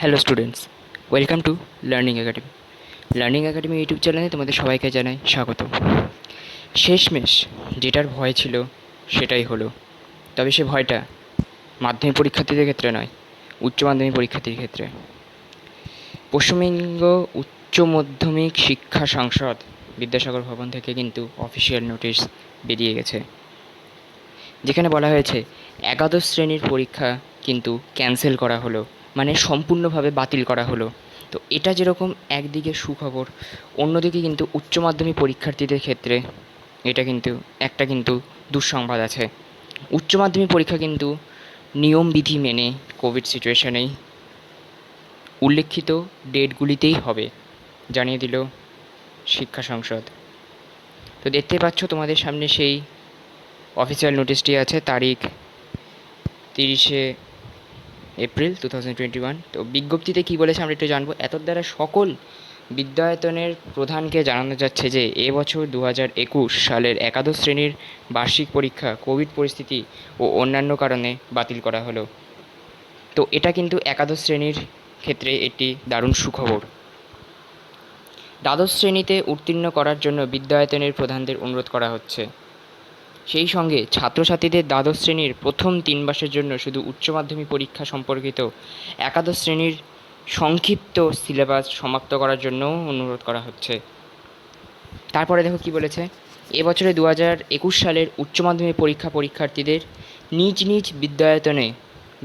Hello students, welcome to learning academy. Learning academy YouTube চ্যানেলে তোমাদের সবাইকে জানাই স্বাগত। শেষমেশ যেটার ভয় ছিল সেটাই হলো, তবে সে ভয়টা মাধ্যমিক পরীক্ষার্থীদের ক্ষেত্রে নয়, উচ্চ মাধ্যমিক পরীক্ষার্থীর ক্ষেত্রে। পশ্চিমবঙ্গ উচ্চ মাধ্যমিক শিক্ষা সংসদ বিদ্যাসাগর ভবন থেকে কিন্তু অফিসিয়াল নোটিশ বেরিয়ে গেছে, যেখানে বলা হয়েছে একাদশ শ্রেণীর পরীক্ষা কিন্তু ক্যান্সেল করা হলো, মানে সম্পূর্ণভাবে বাতিল করা হলো। তো এটা যেরকম একদিকে সুখবর, অন্যদিকে কিন্তু উচ্চ মাধ্যমিক পরীক্ষার্থীদের ক্ষেত্রে এটা কিন্তু দুঃসংবাদ আছে। উচ্চ মাধ্যমিক পরীক্ষা কিন্তু নিয়মবিধি মেনে কোভিড সিচুয়েশনেই উল্লেখিত ডেটগুলিতেই হবে, জানিয়ে দিল শিক্ষা সংসদ। তো দেখতে পাচ্ছ তোমাদের সামনে সেই অফিসিয়াল নোটিশটি আছে, তারিখ 30 এপ্রিল 2021। তো বিজ্ঞপ্তিতে কী বলেছে আমরা একটু জানবো। এত দ্বারা সকল বিদ্যায়তনের প্রধানকে জানানো যাচ্ছে যে এবছর 2021 সালের একাদশ শ্রেণীর বার্ষিক পরীক্ষা কোভিড পরিস্থিতি ও অন্যান্য কারণে বাতিল করা হলো। তো এটা কিন্তু একাদশ শ্রেণীর ক্ষেত্রে একটি দারুণ সুখবর। দ্বাদশ শ্রেণীতে উত্তীর্ণ করার জন্য বিদ্যায়তনের প্রধানদের অনুরোধ করা হচ্ছে। সেই সঙ্গে ছাত্রছাত্রীদের দ্বাদশ শ্রেণীর প্রথম 3 মাসের জন্য শুধু উচ্চ মাধ্যমিক পরীক্ষা সম্পর্কিত একাদশ শ্রেণীর সংক্ষিপ্ত সিলেবাস সমাপ্ত করার জন্যও অনুরোধ করা হচ্ছে। তারপরে দেখো কি বলেছে, এবছরে 2021 সালের উচ্চ মাধ্যমিক পরীক্ষার্থীদের নিজ নিজ বিদ্যায়তনে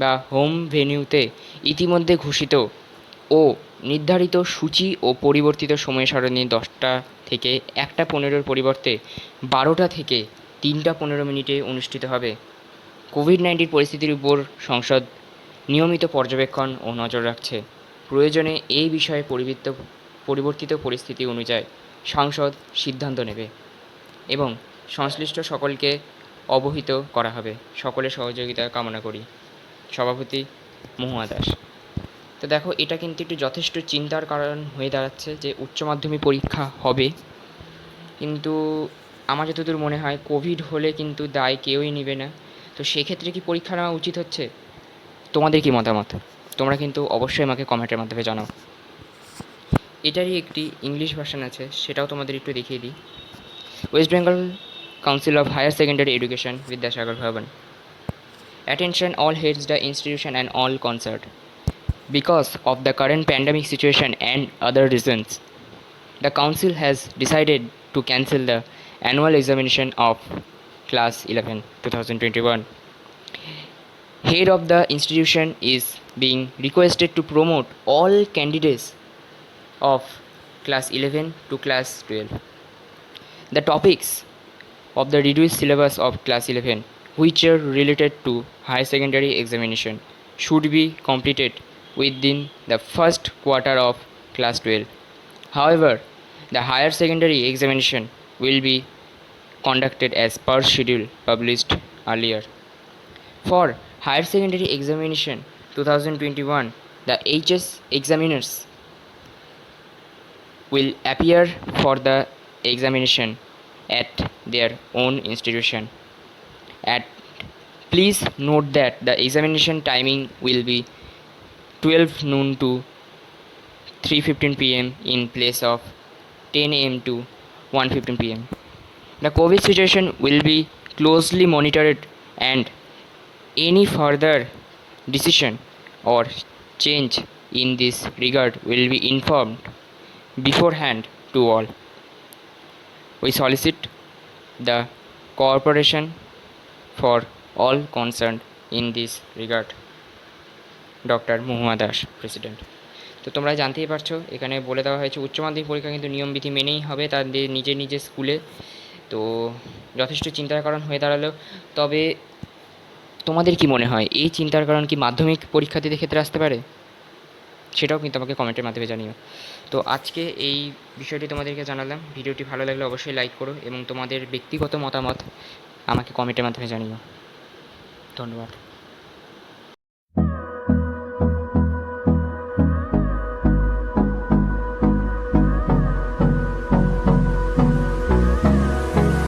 বা হোম ভেন্যুতে ইতিমধ্যে ঘোষিত ও নির্ধারিত সূচি ও পরিবর্তিত সময় সারণী 10টা থেকে 1টা 15-র পরিবর্তে 12টা থেকে 3টা 15 অনুষ্ঠিত হবে। কোভিড-19 পরিস্থিতির উপর সংসদ নিয়মিত পর্যবেক্ষণ ও নজর রাখছে। প্রয়োজনে এই বিষয়ে পরিবর্তিত পরিস্থিতি অনুযায়ী সংসদ সিদ্ধান্ত নেবে এবং সংশ্লিষ্ট সকলকে অবহিত করা হবে। সকলের সহযোগিতা কামনা করি। সভাপতি মহুয়া দাস। তো দেখো, এটা কিন্তু একটু যথেষ্ট চিন্তার কারণ হয়ে দাঁড়াচ্ছে যে উচ্চ মাধ্যমিক পরীক্ষা হবে, কিন্তু আমার যতদূর মনে হয় কোভিড হলে কিন্তু দায় কেউই নেবে না। তো সেক্ষেত্রে কি পরীক্ষা নেওয়া উচিত হচ্ছে? তোমাদের কি মতামত? তোমরা কিন্তু অবশ্যই আমাকে কমেন্টের মাধ্যমে জানাও। এটারই একটি ইংলিশ ভার্সন আছে, সেটাও তোমাদের একটু দেখিয়ে দিই। West Bengal council of higher secondary education, Vidyasagar Bhavan. Attention all heads the institution and all concerned. Because of the current pandemic situation and other reasons, the council has decided to cancel the annual examination of class 11 2021. Head of the institution is being requested to promote all candidates of class 11 to class 12. The topics of the reduced syllabus of class 11 which are related to higher secondary examination should be completed within the first quarter of class 12. However, the higher secondary examination will be conducted as per schedule published earlier. For higher secondary examination 2021, the HS examiners will appear for the examination at their own institution. Please note that the examination timing will be 12 noon to 3:15 p.m. in place of 10 a.m. to 1:15 p.m. The COVID situation will be closely monitored and any further decision or change in this regard will be informed beforehand to all. We solicit the cooperation for all concerned in this regard. Doctor Mahua Das, president. তো তোমরা জানতেই পারছো, এখানে বলে দেওয়া হয়েছে উচ্চ মাধ্যমিক পরীক্ষা কিন্তু নিয়মবিধি মেনেই হবে তাদের নিজের নিজের স্কুলে। তো যথেষ্ট চিন্তার কারণ হয়ে দাঁড়ালো। তবে তোমাদের কি মনে হয়, এই চিন্তার কারণ কি মাধ্যমিক পরীক্ষার্থীদের ক্ষেত্রে আসতে পারে? সেটাও কিন্তু আমাকে কমেন্টের মাধ্যমে জানিও। তো আজকে এই বিষয়টি তোমাদেরকে জানালাম। ভিডিওটি ভালো লাগলে অবশ্যই লাইক করো এবং তোমাদের ব্যক্তিগত মতামত আমাকে কমেন্টের মাধ্যমে জানিও। ধন্যবাদ।